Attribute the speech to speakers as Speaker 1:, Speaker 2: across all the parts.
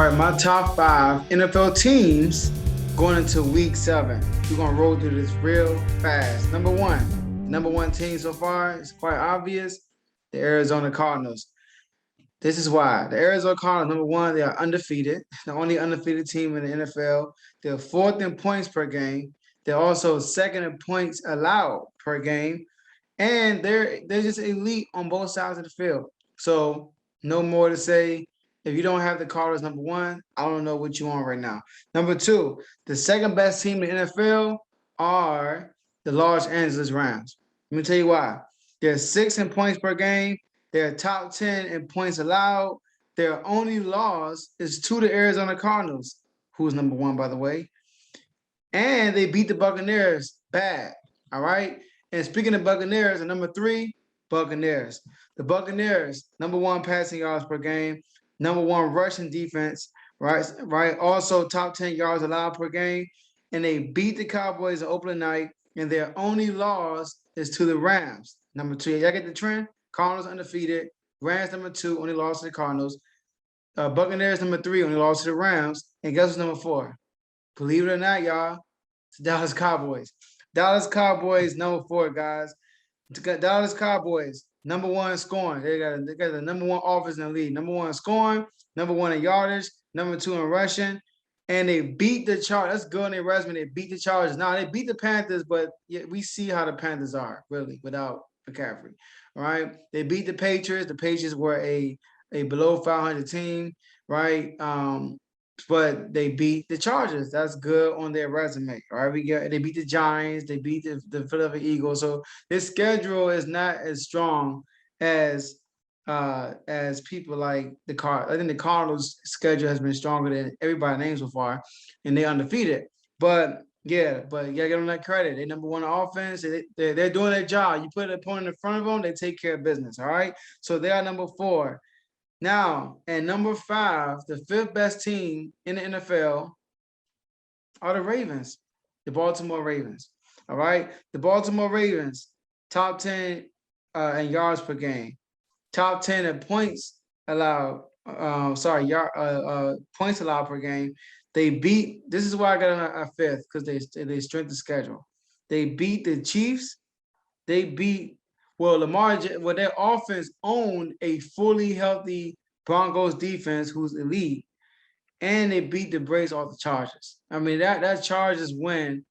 Speaker 1: All right, my top 5 NFL teams going into week 7. We're going to roll through this real fast. Number one team so far is quite obvious, the Arizona Cardinals. This is why. The Arizona Cardinals, number one, they are undefeated, the only undefeated team in the NFL. They're fourth in points per game. They're also second in points allowed per game. And they're just elite on both sides of the field. So no more to say. If you don't have the Cardinals number one, I don't know what you want right now. Number two, the second best team in the NFL are the Los Angeles Rams. Let me tell you why. They're sixth in points per game. They're top 10 in points allowed. Their only loss is to the Arizona Cardinals, who is number one, by the way. And they beat the Buccaneers bad. All right. And speaking of Buccaneers, and number three, Buccaneers. The Buccaneers, number one passing yards per game, number one rushing defense, right? Also top 10 yards allowed per game. And they beat the Cowboys on opening night, and their only loss is to the Rams. Number two. Y'all get the trend? Cardinals undefeated. Rams number two, only lost to the Cardinals. Buccaneers number three, only lost to the Rams. And guess what's number four? Believe it or not, y'all, it's Dallas Cowboys. Dallas Cowboys number four, guys. Dallas Cowboys number one scoring. They got the number one offense in the league. Number one scoring, number one in yardage, number two in rushing, and they beat the Chargers. That's good on their resume. They beat the Chargers. Now they beat the Panthers, but we see how the Panthers are really without McCaffrey. All right, they beat the Patriots. The Patriots were a below 500 team, right? But they beat the Chargers. That's good on their resume. All right, they beat the Giants. They beat the Philadelphia Eagles. So this schedule is not as strong as people like the Cardinals. I think the Cardinals' schedule has been stronger than everybody named so far, and they're undefeated. But you gotta give them that credit. They number one on offense. They're doing their job. You put an opponent in front of them, they take care of business. All right, so they are number four. Now, at number 5, the fifth best team in the NFL are the Ravens, the Baltimore Ravens. All right, the Baltimore Ravens, top 10 in yards per game, top 10 in points allowed. Points allowed per game. They beat. This is why I got a fifth, because they strength the schedule. They beat the Chiefs. They beat. Well, their offense owned a fully healthy Broncos defense who's elite, and they beat the brakes off the Chargers. I mean, that Chargers win,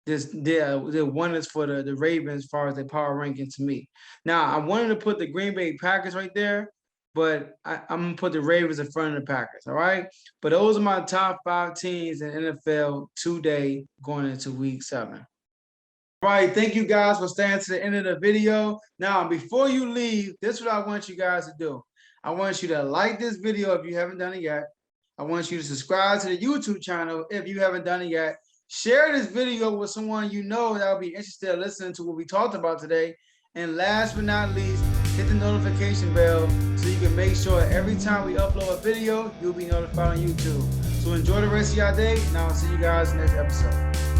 Speaker 1: the winners for the Ravens as far as their power ranking to me. Now, I wanted to put the Green Bay Packers right there, but I'm going to put the Ravens in front of the Packers, all right? But those are my top 5 teams in NFL today going into week 7. All right, thank you guys for staying to the end of the video. Now, before you leave, this is what I want you guys to do. I want you to like this video if you haven't done it yet. I want you to subscribe to the YouTube channel if you haven't done it yet. Share this video with someone you know that will be interested in listening to what we talked about today. And last but not least, hit the notification bell so you can make sure every time we upload a video, you'll be notified on YouTube. So enjoy the rest of your day, and I'll see you guys in the next episode.